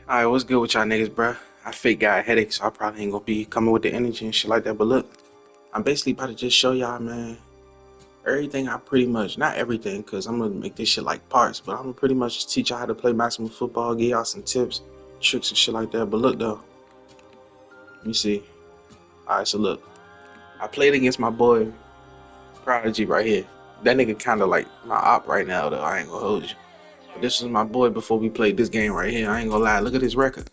Alright, what's good with y'all niggas, bruh? I fake got a headache, so I probably ain't gonna be coming with the energy and shit like that. But look, I'm basically about to just show y'all, man, everything I pretty much, not everything, because I'm gonna make this shit like parts, but I'm gonna pretty much just teach y'all how to play maximum football, give y'all some tips, tricks, and shit like that. But look, though, let me see. Alright, so look, I played against my boy, Prodigy, right here. That nigga kinda like my op right now, though. I ain't gonna hold you. But this was my boy before we played this game right here. I ain't gonna lie, look at his record.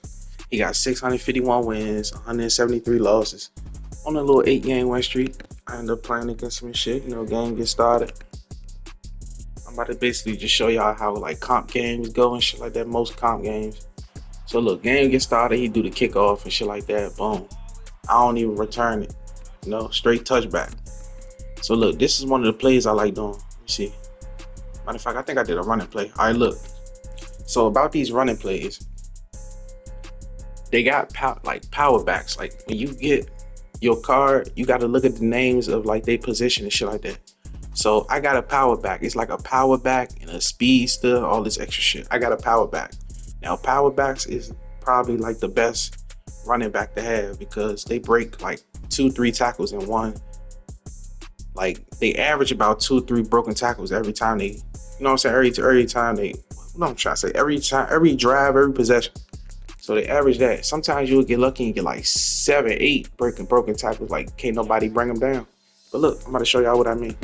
He got 651 wins, 173 losses. On a little 8 game win streak. I ended up playing against him and shit. Game gets started. I'm about to basically just show y'all how like comp games go and shit like that. Most comp games. So look, game gets started. He do the kickoff and shit like that. Boom. I don't even return it. Straight touchback. So look, this is one of the plays I like doing. You see. Matter of fact, I think I did a running play. All right, look. So about these running plays, they got power backs. Like when you get your card, you got to look at the names of like their position and shit like that. So I got a power back. It's like a power back and a speedster, all this extra shit. I got a power back. Now power backs is probably like the best running back to have because they break like 2-3 tackles in one. Like they average about 2-3 broken tackles every time they, what I'm saying, every time they, what I'm trying to say, every time, every drive, every possession. So they average that. Sometimes you'll get lucky and get like 7, 8 broken tackles. Like can't nobody bring them down. But look, I'm about to show y'all what I mean.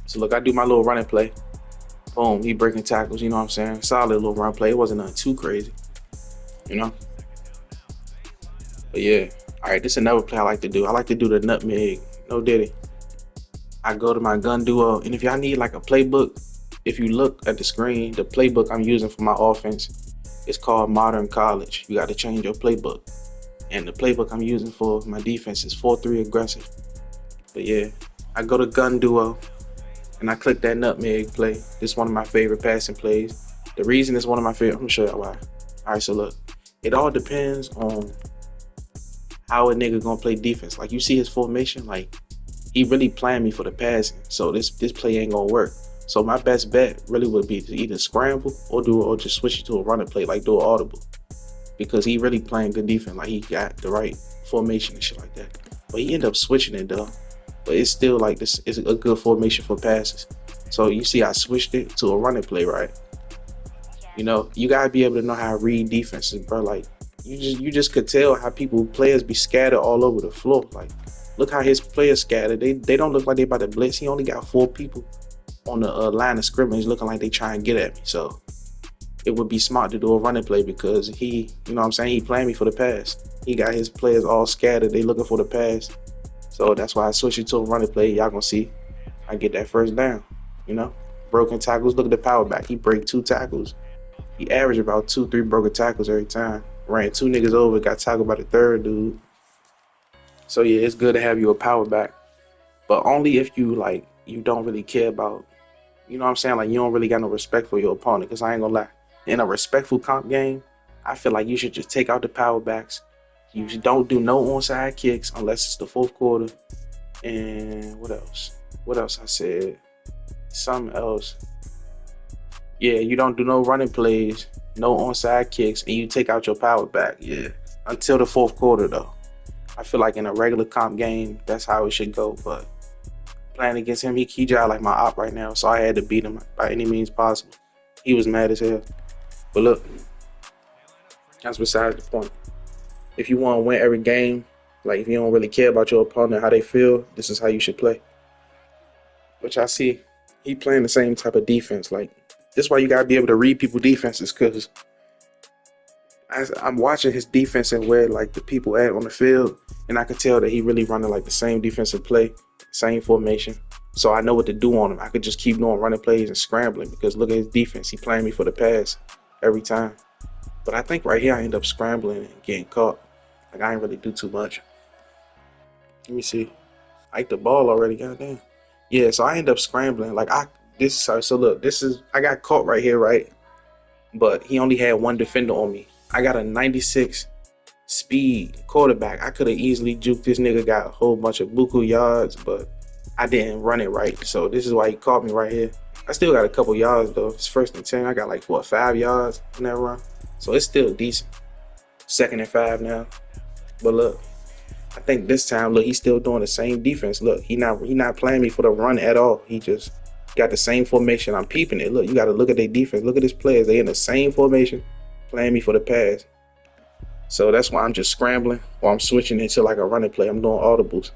So look, I do my little running play. Boom, he breaking tackles. You know what I'm saying? Solid little run play. It wasn't nothing too crazy. You know. But yeah. All right, this is another play I like to do. I like to do the nutmeg. No diddy. I go to my gun duo, and if y'all need like a playbook, if you look at the screen, the playbook I'm using for my offense is called Modern College. You got to change your playbook. And the playbook I'm using for my defense is 4-3 aggressive. But yeah, I go to gun duo and I click that nutmeg play. This is one of my favorite passing plays. The reason it's one of my favorite, I'm gonna show y'all why. All right, so look, it all depends on how a nigga gonna play defense. Like you see his formation, like he really playing me for the passing. So this play ain't gonna work. So my best bet really would be to either scramble or just switch it to a running play, like do an audible. Because he really playing good defense. Like he got the right formation and shit like that. But he ended up switching it though. But it's still like this is a good formation for passes. So you see I switched it to a running play, right? You gotta be able to know how to read defenses, bro. Like you just could tell how players be scattered all over the floor. Like look how his players scattered. They don't look like they about to blitz. He only got 4 people on the line of scrimmage looking like they try and get at me. So it would be smart to do a running play because he, you know what I'm saying, he playing me for the pass. He got his players all scattered. They looking for the pass. So that's why I switched it to a running play. Y'all gonna see I get that first down. Broken tackles. Look at the power back. He break 2 tackles. He averaged about 2-3 broken tackles every time. Ran 2 niggas over. Got tackled by the third dude. So yeah, it's good to have you a power back, but only if you don't really care about, you know what I'm saying, like you don't really got no respect for your opponent. Because I ain't gonna lie, in a respectful comp game, I feel like you should just take out the power backs. You don't do no onside kicks unless it's the fourth quarter. And what else? What else I said? Something else. Yeah, you don't do no running plays, no onside kicks, and you take out your power back. Yeah, until the fourth quarter though. I feel like in a regular comp game, that's how it should go. But playing against him, he just like my op right now, so I had to beat him by any means possible. He was mad as hell. But look, that's besides the point. If you want to win every game, like if you don't really care about your opponent, how they feel, this is how you should play. Which I see, he playing the same type of defense. Like this is why you gotta be able to read people defenses, because I'm watching his defense and where like the people at on the field, and I could tell that he really running like the same defensive play, same formation. So I know what to do on him. I could just keep doing running plays and scrambling because look at his defense. He playing me for the pass every time. But I think right here I end up scrambling and getting caught. Like I ain't really do too much. Let me see. I hiked the ball already, goddamn. Yeah, so I end up scrambling. So look, I got caught right here, right? But he only had 1 defender on me. I got a 96 speed quarterback. I could have easily juked this nigga, got a whole bunch of buku yards, but I didn't run it right. So this is why he caught me right here. I still got a couple yards though. It's 1st and 10. I got like 5 yards in that run. So it's still decent. 2nd and 5 now. But look, I think this time, look, he's still doing the same defense. Look, he not playing me for the run at all. He just got the same formation. I'm peeping it. Look, you got to look at their defense. Look at his players. They in the same formation, playing me for the pass. So that's why I'm just scrambling or I'm switching into like a running play. I'm doing audibles.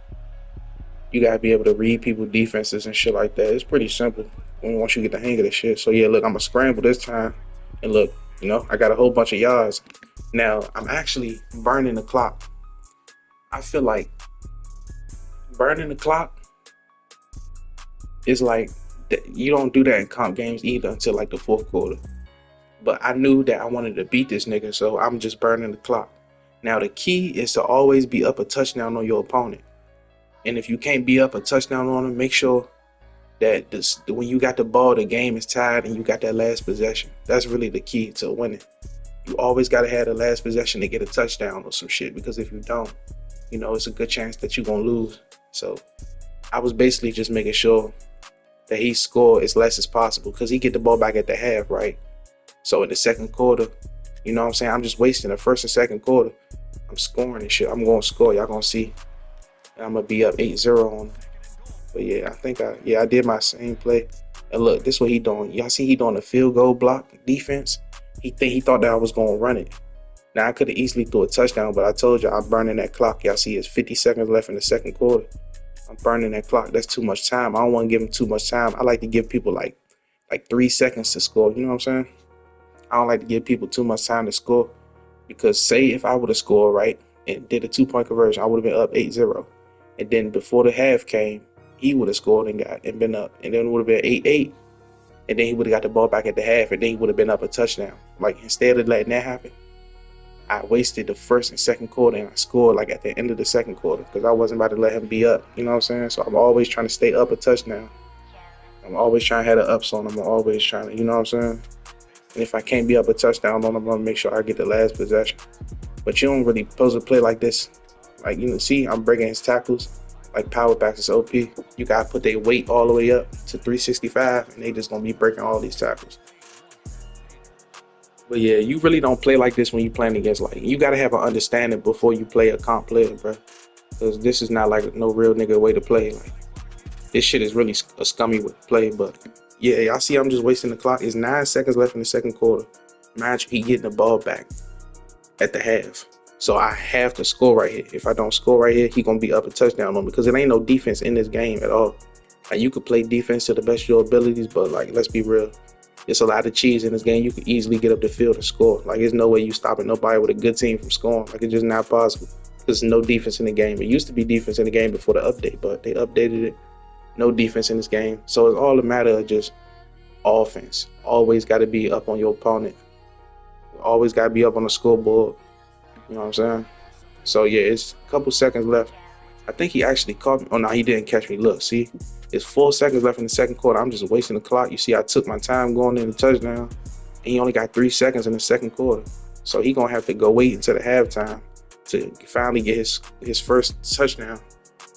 You gotta be able to read people defenses and shit like that. It's pretty simple once you get the hang of this shit. So yeah, look, I'm gonna scramble this time, and look, I got a whole bunch of yards. Now I'm actually burning the clock. I feel like burning the clock is like you don't do that in comp games either until like the fourth quarter. But I knew that I wanted to beat this nigga, so I'm just burning the clock. Now the key is to always be up a touchdown on your opponent. And if you can't be up a touchdown on them, make sure that when you got the ball, the game is tied and you got that last possession. That's really the key to winning. You always got to have the last possession to get a touchdown or some shit, because if you don't, it's a good chance that you're going to lose. So I was basically just making sure that he scored as less as possible because he get the ball back at the half, right? So in the second quarter, you know what I'm saying? I'm just wasting the first and second quarter. I'm scoring and shit. I'm going to score. Y'all going to see. And I'm going to be up 8-0 on him. But yeah, I think I did my same play. And look, this is what he doing. Y'all see he doing a field goal block defense? He thought that I was going to run it. Now, I could have easily threw a touchdown, but I told you I'm burning that clock. Y'all see it's 50 seconds left in the second quarter. I'm burning that clock. That's too much time. I don't want to give him too much time. I like to give people like 3 seconds to score. You know what I'm saying? I don't like to give people too much time to score, because say if I would have scored right and did a 2-point conversion, I would have been up 8-0. And then before the half came, he would have scored and been up. And then it would have been 8-8. And then he would have got the ball back at the half, and then he would have been up a touchdown. Like, instead of letting that happen, I wasted the first and second quarter, and I scored like at the end of the second quarter because I wasn't about to let him be up. You know what I'm saying? So I'm always trying to stay up a touchdown. I'm always trying to have the ups on him. I'm always trying to, you know what I'm saying? And if I can't be up a touchdown on him, I'm going to make sure I get the last possession. But you don't really supposed to play like this. Like, see, I'm breaking his tackles. Like, power backs is OP. You got to put their weight all the way up to 365, and they just going to be breaking all these tackles. But yeah, you really don't play like this when you playing against, like, you got to have an understanding before you play a comp player, bro. Because this is not like no real nigga way to play. Like, this shit is really a scummy way to play. But yeah, y'all see I'm just wasting the clock. It's 9 seconds left in the second quarter. Mind you, he getting the ball back at the half. So I have to score right here. If I don't score right here, he going to be up a touchdown on me, because it ain't no defense in this game at all. Like, you could play defense to the best of your abilities, but like, let's be real. It's a lot of cheese in this game. You could easily get up the field and score. Like, there's no way you stopping nobody with a good team from scoring. Like, it's just not possible. There's no defense in the game. It used to be defense in the game before the update, but they updated it. No defense in this game. So it's all a matter of just offense. Always got to be up on your opponent. Always got to be up on the scoreboard. You know what I'm saying? So yeah, it's a couple seconds left. I think he actually caught me. Oh no, he didn't catch me. Look, see? It's 4 seconds left in the second quarter. I'm just wasting the clock. You see, I took my time going in the touchdown. And he only got 3 seconds in the second quarter. So he going to have to go wait until the halftime to finally get his first touchdown.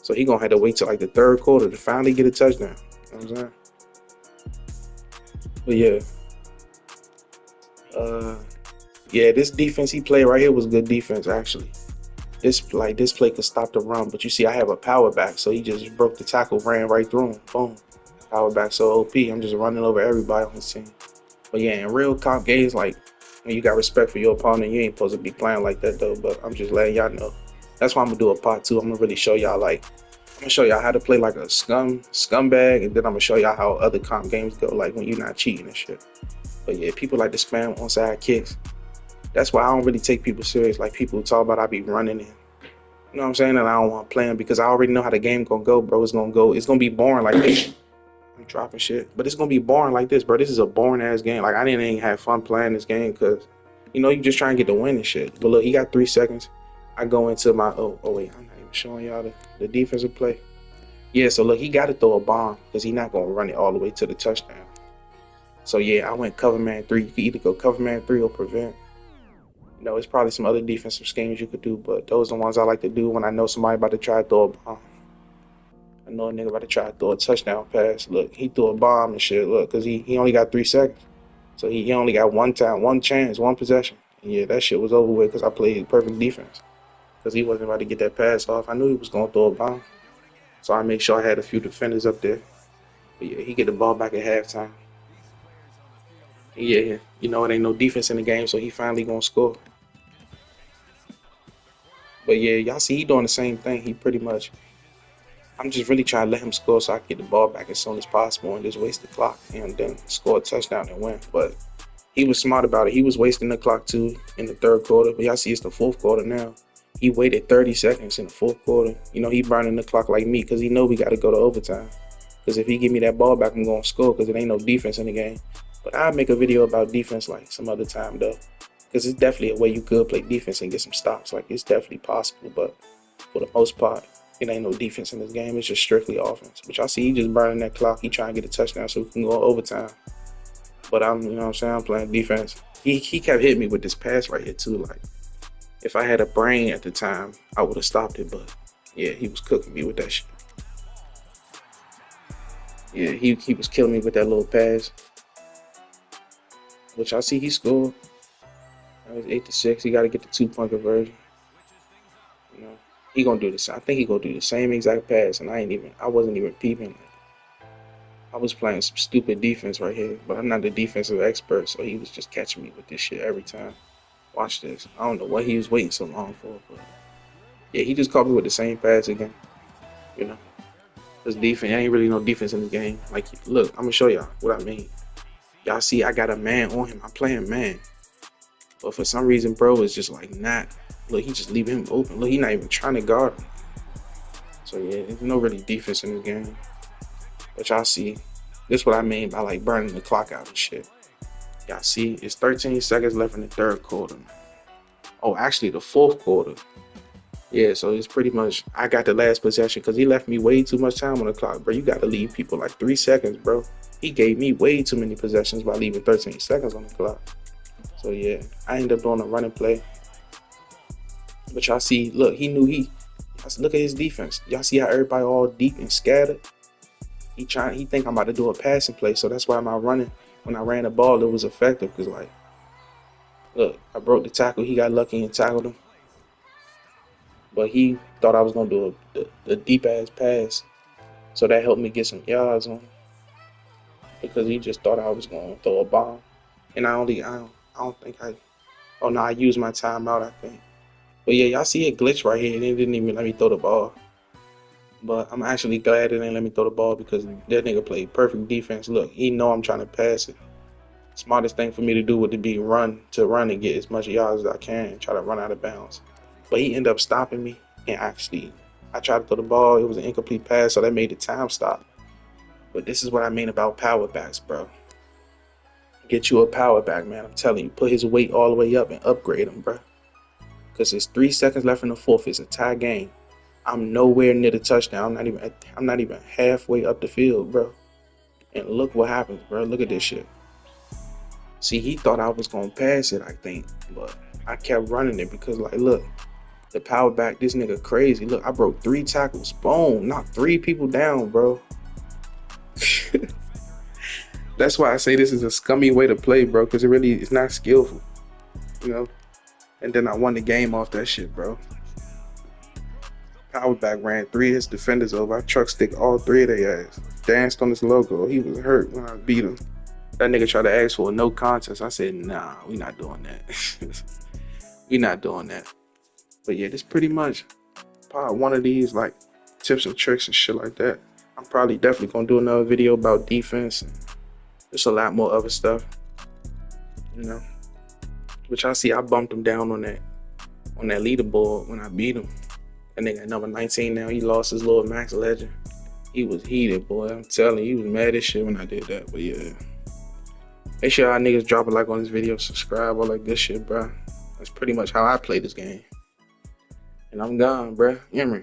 So he going to have to wait till like the third quarter to finally get a touchdown. You know what I'm saying? But yeah, this defense he played right here was good defense, actually. This play could stop the run, but you see I have a power back, so he just broke the tackle, ran right through him. Boom. Power back so OP. I'm just running over everybody on his team. But yeah, in real comp games, like, when you got respect for your opponent, you ain't supposed to be playing like that though, but I'm just letting y'all know. That's why I'm gonna do a part 2. I'm gonna really show y'all, like, I'm gonna show y'all how to play like a scumbag, and then I'm gonna show y'all how other comp games go, like when you're not cheating and shit. But yeah, people like to spam onside kicks. That's why I don't really take people serious. Like, people talk about I be running in. You know what I'm saying? And I don't want to play them because I already know how the game gonna go, bro. It's gonna be boring like this. I'm dropping shit. But it's gonna be boring like this, bro. This is a boring ass game. Like, I didn't even have fun playing this game because, you just trying to get the win and shit. But look, he got 3 seconds. I go into my oh wait, I'm not even showing y'all the defensive play. Yeah, so look, he gotta throw a bomb because he's not gonna run it all the way to the touchdown. So yeah, I went cover man 3. You can either go cover man 3 or prevent. It's probably some other defensive schemes you could do, but those are the ones I like to do when I know somebody about to try to throw a bomb. I know a nigga about to try to throw a touchdown pass. Look, he threw a bomb and shit. Look, because he only got 3 seconds. So he only got one chance, one possession. Yeah, that shit was over with because I played perfect defense. Because he wasn't about to get that pass off. I knew he was going to throw a bomb. So I made sure I had a few defenders up there. But yeah, he get the ball back at halftime. Yeah, you know, it ain't no defense in the game, so he finally going to score. But yeah, y'all see he doing the same thing. He pretty much, I'm just really trying to let him score so I can get the ball back as soon as possible and just waste the clock and then score a touchdown and win. But he was smart about it. He was wasting the clock too in the third quarter. But y'all see it's the fourth quarter now. He waited 30 seconds in the fourth quarter. You know, he burning the clock like me because he know we got to go to overtime. Because if he give me that ball back, I'm going to score because it ain't no defense in the game. But I'll make a video about defense like some other time though. Because it's definitely a way you could play defense and get some stops. Like, it's definitely possible. But for the most part, it ain't no defense in this game. It's just strictly offense. But y'all see he just burning that clock. He trying to get a touchdown so we can go overtime. But you know what I'm saying? I'm playing defense. He kept hitting me with this pass right here too. Like, if I had a brain at the time, I would have stopped it. But yeah, he was cooking me with that shit. Yeah, he was killing me with that little pass. Which I see he scored. That was 8-6. He got to get the 2-point conversion. You know, he gonna do this. I think he gonna do the same exact pass, and I wasn't even peeping. I was playing some stupid defense right here, but I'm not the defensive expert, so he was just catching me with this shit every time. Watch this. I don't know what he was waiting so long for, but yeah, he just caught me with the same pass again. You know, this defense ain't really no defense in the game. Like, look, I'm gonna show y'all what I mean. Y'all see, I got a man on him. I'm playing man, but for some reason, bro, is just like not. Look, he just leave him open. Look, he not even trying to guard him. So yeah, there's no really defense in this game. But y'all see, this is what I mean by like burning the clock out and shit. Y'all see, it's 13 seconds left in the third quarter. Oh, actually the fourth quarter. Yeah, so it's pretty much, I got the last possession because he left me way too much time on the clock, bro. You got to leave people like 3 seconds, bro. He gave me way too many possessions by leaving 13 seconds on the clock. So yeah, I ended up doing a running play. But y'all see, look, he knew look at his defense. Y'all see how everybody all deep and scattered? He think I'm about to do a passing play, so that's why my running, when I ran the ball, it was effective. Because, like, look, I broke the tackle. He got lucky and tackled him. But he thought I was going to do a deep-ass pass. So that helped me get some yards on him. Because he just thought I was going to throw a bomb. And I don't think oh no, I used my timeout, I think. But yeah, y'all see a glitch right here, and it didn't even let me throw the ball. But I'm actually glad it didn't let me throw the ball because that nigga played perfect defense. Look, he know I'm trying to pass it. Smartest thing for me to do would be run and get as much yards as I can and try to run out of bounds. But he ended up stopping me, and actually, I tried to throw the ball. It was an incomplete pass, so that made the time stop. But this is what I mean about power backs, bro. Get you a power back, man. I'm telling you, put his weight all the way up and upgrade him, bro. Because it's 3 seconds left in the fourth. It's a tie game. I'm nowhere near the touchdown. I'm not even halfway up the field, bro. And look what happens, bro. Look at this shit. See, he thought I was gonna pass it, I think, but I kept running it because, like, look, the power back, this nigga crazy. Look, I broke 3 tackles. Boom, knocked 3 people down, bro. That's why I say this is a scummy way to play, bro, because it's not skillful, you know. And then I won the game off that shit, bro. Powerback ran 3 of his defenders over. I truck stick all 3 of their ass. Danced on his logo. He was hurt when I beat him. That nigga tried to ask for a no contest. I said, nah, we not doing that. We not doing that. But yeah, this pretty much part one of these like tips and tricks and shit like that. I'm probably definitely gonna do another video about defense and just a lot more other stuff. You know. Which I see I bumped him down on that leaderboard when I beat him. That nigga at number 19 now. He lost his little max legend. He was heated, boy. I'm telling you, he was mad as shit when I did that. But yeah. Make sure y'all niggas drop a like on this video, subscribe, all that good shit, bro. That's pretty much how I play this game. And I'm gone, bro. You hear me?